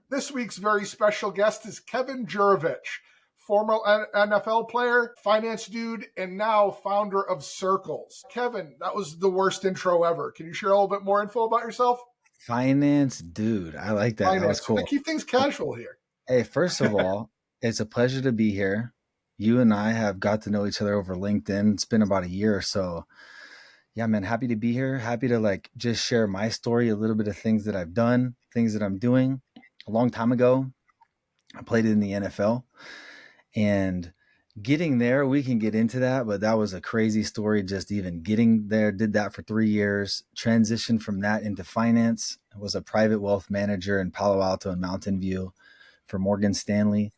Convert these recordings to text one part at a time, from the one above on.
This week's very special guest is Kevin Jurovich, former NFL player, finance dude, and now founder of Circles. Kevin, that was the worst intro ever. Can you share a little bit more info about yourself? Finance dude. I like that. That was Finance. cool. I keep things casual here. Hey, first of all, it's a pleasure to be here. You and I have got to know each other over LinkedIn. It's been about a year or so. Yeah, man, happy to be here. Happy to just share my story, a little bit of things that I've done, things that I'm doing. A long time ago, I played in the NFL, and getting there, we can get into that, but that was a crazy story. Just even getting there, did that for 3 years, transitioned from that into finance. I was a private wealth manager in Palo Alto and Mountain View for Morgan Stanley.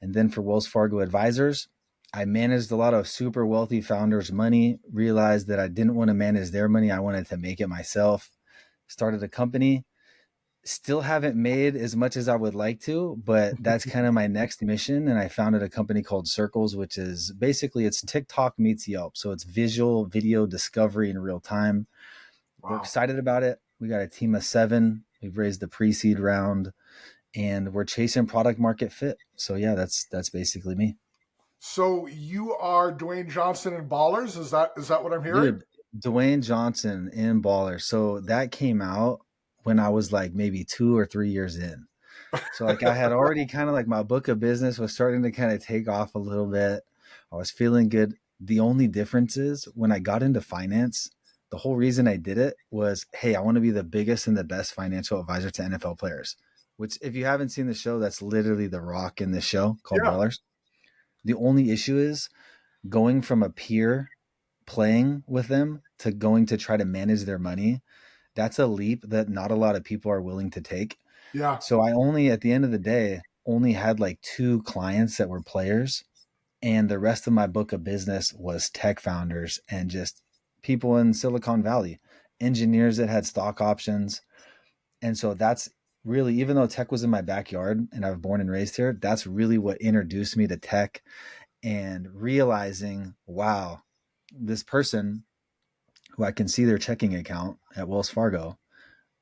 And then for Wells Fargo Advisors, I managed a lot of super wealthy founders' money, realized that I didn't want to manage their money. I wanted to make it myself. Started a company. Still haven't made as much as I would like to, but that's kind of my next mission. And I founded a company called Circles, which is basically it's TikTok meets Yelp. So it's visual video discovery in real time. Wow. We're excited about it. We got a team of 7. We've raised the pre-seed round and we're chasing product market fit. So yeah, that's basically me. So you are Dwayne Johnson in Ballers? Is that what I'm hearing? Dude, Dwayne Johnson in Baller. So that came out when I was maybe 2 or 3 years in. So I had already kind of my book of business was starting to kind of take off a little bit. I was feeling good. The only difference is when I got into finance, the whole reason I did it was, hey, I want to be the biggest and the best financial advisor to NFL players, which if you haven't seen the show, that's literally the rock in this show called Ballers. The only issue is going from a peer playing with them to going to try to manage their money. That's a leap that not a lot of people are willing to take. Yeah. So I only, at the end of the day, only had 2 clients that were players. And the rest of my book of business was tech founders and just people in Silicon Valley, engineers that had stock options. And so that's really, even though tech was in my backyard and I was born and raised here, that's really what introduced me to tech and realizing, wow, this person who I can see their checking account at Wells Fargo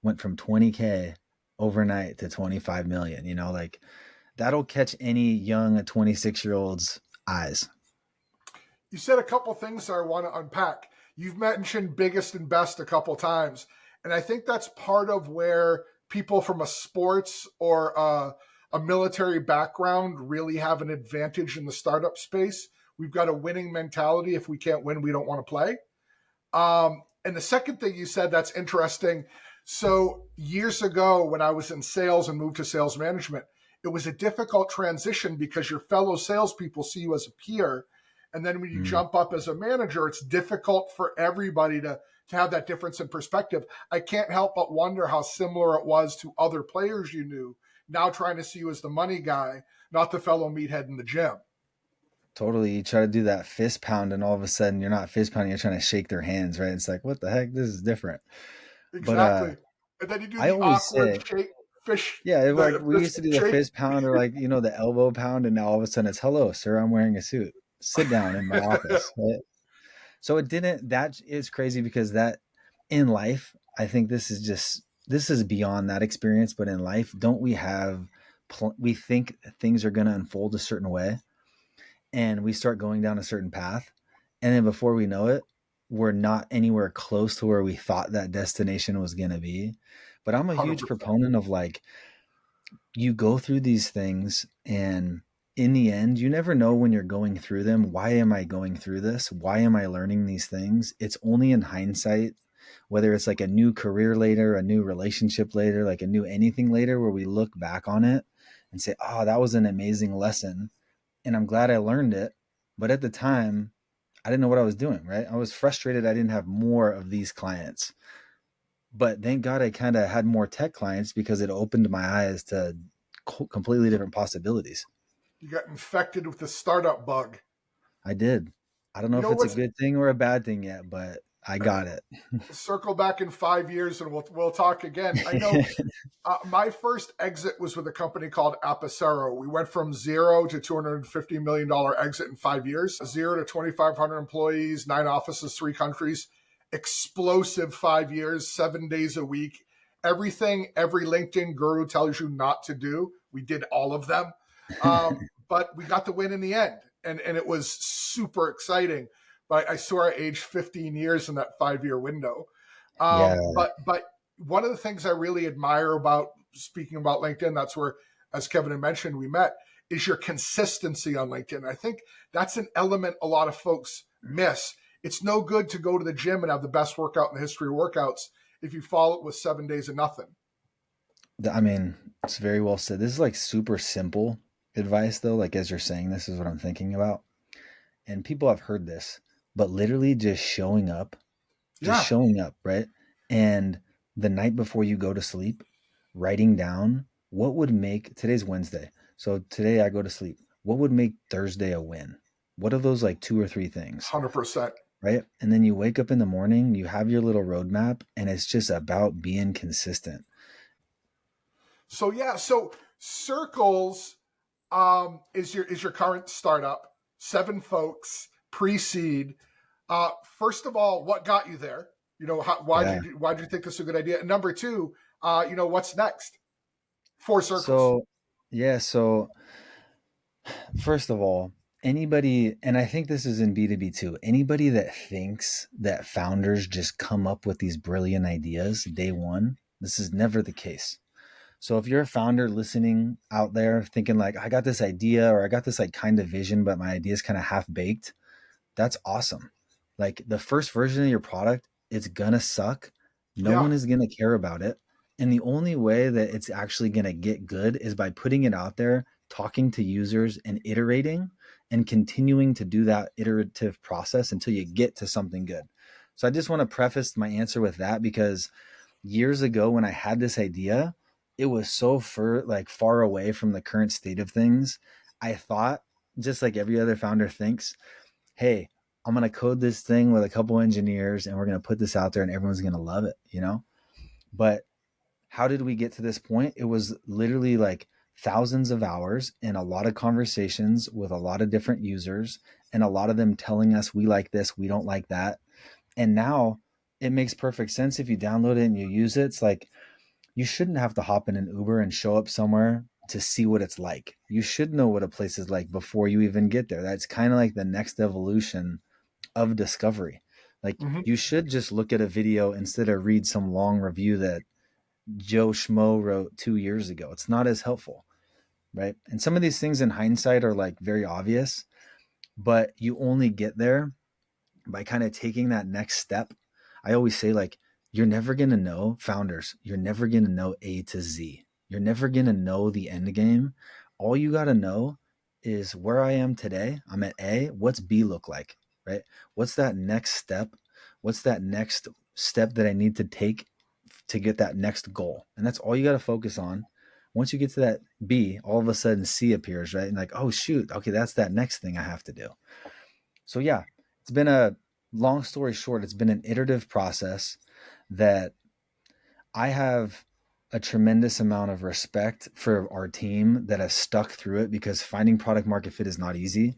went from 20K overnight to 25 million, that'll catch any young 26-year-old's eyes. You said a couple things that I want to unpack. You've mentioned biggest and best a couple times. And I think that's part of where people from a sports or a military background really have an advantage in the startup space. We've got a winning mentality. If we can't win, we don't want to play. And the second thing you said that's interesting. So years ago, when I was in sales and moved to sales management, it was a difficult transition because your fellow salespeople see you as a peer. And then when you jump up as a manager, it's difficult for everybody to have that difference in perspective. I can't help but wonder how similar it was to other players you knew, now trying to see you as the money guy, not the fellow meathead in the gym. Totally. You try to do that fist pound and all of a sudden you're not fist pounding, you're trying to shake their hands, right? It's what the heck? This is different. Exactly. And then you do the awkward shake fish. Yeah, we used to do the fist pound or the elbow pound, and now all of a sudden it's, hello, sir, I'm wearing a suit. Sit down in my office. Right? So that is crazy because that in life, I think this is beyond that experience, but in life, don't we we think things are going to unfold a certain way and we start going down a certain path. And then before we know it, we're not anywhere close to where we thought that destination was going to be. But I'm a huge 100%. proponent of you go through these things and in the end, you never know when you're going through them. Why am I going through this? Why am I learning these things? It's only in hindsight, whether it's a new career later, a new relationship later, a new anything later, where we look back on it and say, oh, that was an amazing lesson. And I'm glad I learned it. But at the time, I didn't know what I was doing, right? I was frustrated I didn't have more of these clients. But thank God I kind of had more tech clients because it opened my eyes to completely different possibilities. You got infected with the startup bug. I did. I don't know if it's a good thing or a bad thing yet, but I got it. Circle back in 5 years and we'll talk again. I know my first exit was with a company called Apicero. We went from 0 to $250 million exit in 5 years, 0 to 2,500 employees, 9 offices, 3 countries, explosive 5 years, 7 days a week. everything every LinkedIn guru tells you not to do. We did all of them. But we got the win in the end. And it was super exciting. But I saw I aged 15 years in that 5-year window. Yeah. But one of the things I really admire about speaking about LinkedIn, that's where, as Kevin had mentioned, we met, is your consistency on LinkedIn. I think that's an element a lot of folks miss. It's no good to go to the gym and have the best workout in the history of workouts if you follow it with 7 days of nothing. I mean, it's very well said. This is like super simple advice, though. Like, as you're saying, this is what I'm thinking about. And people have heard this, but literally just Yeah, showing up, right? And the night before you go to sleep, writing down what would make today's Wednesday. So today I go to sleep. What would make Thursday a win? What are those like 2 or 3 things, 100%. right? And then you wake up in the morning, you have your little roadmap, and it's just about being consistent. So yeah, so Circles is your current startup, 7 folks, pre-seed. First of all, what got you there? Yeah. Why'd you think this is a good idea? And number two, what's next for Circles? So, yeah. So, first of all, anybody, and I think this is in B2B too, anybody that thinks that founders just come up with these brilliant ideas day one, this is never the case. So if you're a founder listening out there thinking like, I got this idea or I got this like kind of vision, but my idea is kind of half baked, that's awesome. Like the first version of your product, it's gonna suck. No Yeah, one is gonna care about it. And the only way that it's actually gonna get good is by putting it out there, talking to users and iterating and continuing to do that iterative process until you get to something good. So I just want to preface my answer with that because years ago when I had this idea, it was so far away from the current state of things. I thought, just like every other founder thinks, hey, I'm going to code this thing with a couple engineers and we're going to put this out there and everyone's going to love it, you know? But how did we get to this point? It was literally like thousands of hours and a lot of conversations with a lot of different users and a lot of them telling us we like this, we don't like that. And now it makes perfect sense if you download it and you use it. It's like you shouldn't have to hop in an Uber and show up somewhere to see what it's like. You should know what a place is like before you even get there. That's kind of like the next evolution of discovery. Like hmm you should just look at a video instead of read some long review that Joe Schmo wrote 2 years ago. It's not as helpful, right? And some of these things in hindsight are like very obvious, but you only get there by kind of taking that next step. I always say, like, you're never going to know founders, you're never going to know A to Z. You're never going to know the end game. All you got to know is where I am today. I'm at A. What's B look like, right? What's that next step? What's that next step that I need to take to get that next goal? And that's all you got to focus on. Once you get to that B, all of a sudden C appears, right? And like, oh, shoot, okay, that's that next thing I have to do. So yeah, it's been a long story short, it's been an iterative process that I have a tremendous amount of respect for our team that has stuck through it because finding product market fit is not easy.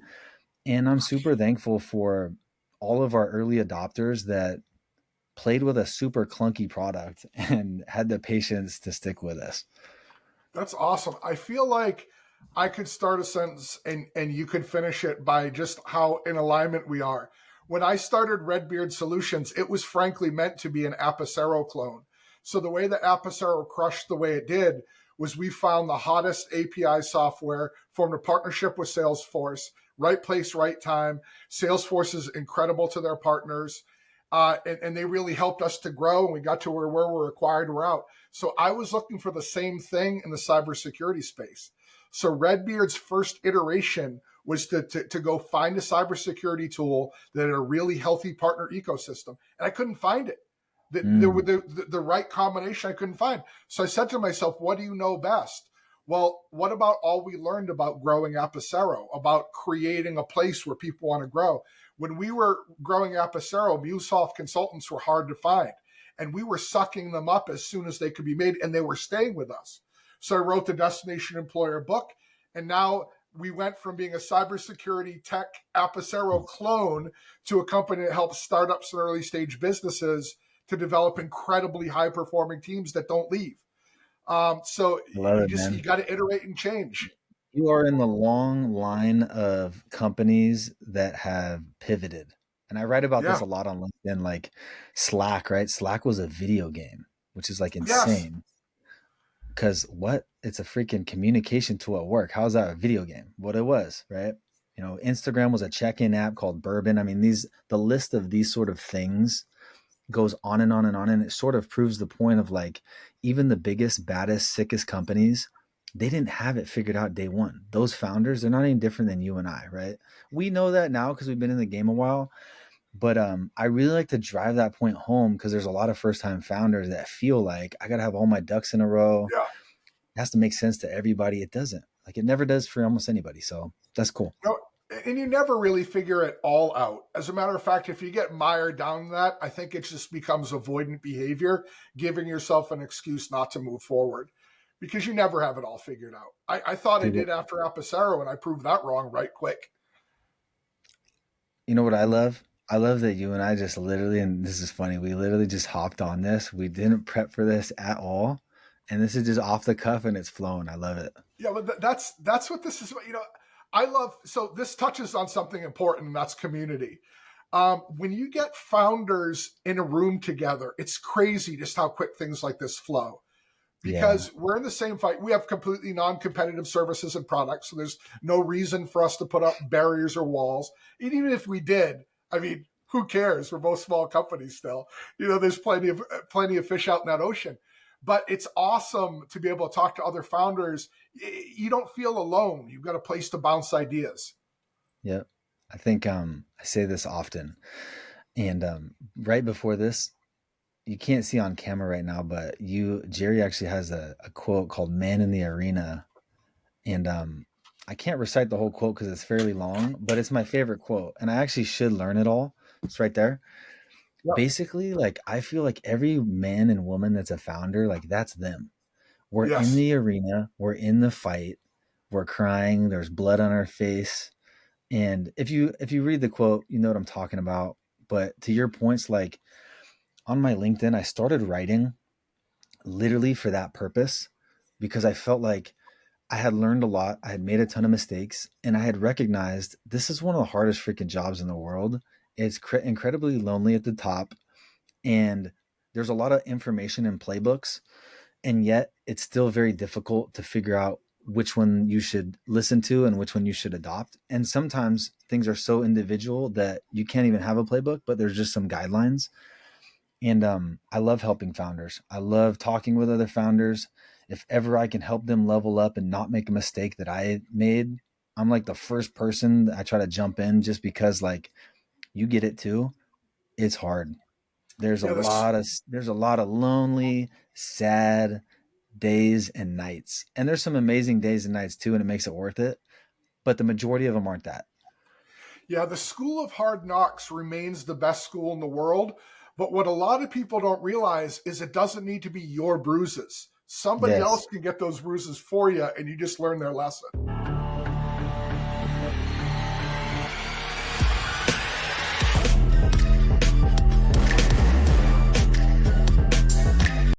And I'm super thankful for all of our early adopters that played with a super clunky product and had the patience to stick with us. that's awesome. I feel like I could start a sentence and you could finish it by just how in alignment we are. When I started Redbeard Solutions, it was frankly meant to be an Apicero clone. So the way that Apicero crushed the way it did was we found the hottest API software, formed a partnership with Salesforce, right place, right time. Salesforce is incredible to their partners. And they really helped us to grow, and we got to where we're acquired, we're out. So I was looking for the same thing in the cybersecurity space. So Redbeard's first iteration was to go find a cybersecurity tool that had a really healthy partner ecosystem. And I couldn't find it. Mm, The right combination I couldn't find. So I said to myself, what do you know best? Well, what about all we learned about growing Apicero, about creating a place where people want to grow? When we were growing Apicero, MuleSoft consultants were hard to find. And we were sucking them up as soon as they could be made, and they were staying with us. So I wrote the Destination Employer book, and now we went from being a cybersecurity tech Apicero clone to a company that helps startups and early stage businesses to develop incredibly high performing teams that don't leave. So Love it, you man. got to iterate and change. You are in the long line of companies that have pivoted. And I write about this Yeah. a lot on LinkedIn, like Slack, right? Slack was a video game, which is like Yes. insane. Because what? It's a freaking communication tool at work. How's that a video game? What it was, right? You know, Instagram was a check-in app called Bourbon. I mean, the list of these sort of things goes on and on and on. And it sort of proves the point of like even the biggest, baddest, sickest companies, they didn't have it figured out day one. Those founders, they're not any different than you and I, right? We know that now because we've been in the game a while. But I really like to drive that point home because there's a lot of first time founders that feel like I got to have all my ducks in a row. Yeah. It has to make sense to everybody. It doesn't. Like it never does for almost anybody. So that's cool. No, and you never really figure it all out. As a matter of fact, if you get mired down that, I think it just becomes avoidant behavior, giving yourself an excuse not to move forward because you never have it all figured out. I thought I Dude, did after Apicero, and I proved that wrong right quick. you know what I love? I love that you and I just literally, and this is funny, we literally just hopped on this. We didn't prep for this at all. And this is just off the cuff and it's flowing. I love it. Yeah, but that's what this is. You know, I love. So this touches on something important, and that's community. When you get founders in a room together, it's crazy just how quick things like this flow. Yeah. Because we're in the same fight. We have completely non-competitive services and products, so there's no reason for us to put up barriers or walls. And even if we did, I mean, who cares? We're both small companies still. You know, there's plenty of fish out in that ocean. But it's awesome to be able to talk to other founders. You don't feel alone. You've got a place to bounce ideas. Yep. I think I say this often. And right before this, you can't see on camera right now, but Jerry actually has a quote called Man in the Arena. And I can't recite the whole quote because it's fairly long, but it's my favorite quote. And I actually should learn it all. It's right there. Yep. Basically, like I feel like every man and woman that's a founder, like that's them. We're in Yes. the arena, we're in the fight, we're crying, there's blood on our face. And if you read the quote, you know what I'm talking about. But to your points, like on my LinkedIn, I started writing literally for that purpose because I felt like I had learned a lot. I had made a ton of mistakes and I had recognized this is one of the hardest freaking jobs in the world. It's incredibly lonely at the top and there's a lot of information in playbooks and yet it's still very difficult to figure out which one you should listen to and which one you should adopt. And sometimes things are so individual that you can't even have a playbook, but there's just some guidelines. And I love helping founders. I love talking with other founders. If ever I can help them level up and not make a mistake that I made, I'm like the first person that I try to jump in just because like you get it too. It's hard. Yeah. This. There's a lot of lonely, sad days and nights. And there's some amazing days and nights too, and it makes it worth it. But the majority of them aren't that. Yeah. The school of hard knocks remains the best school in the world. But what a lot of people don't realize is it doesn't need to be your bruises. Somebody Yes. else can get those bruises for you, and you just learn their lesson.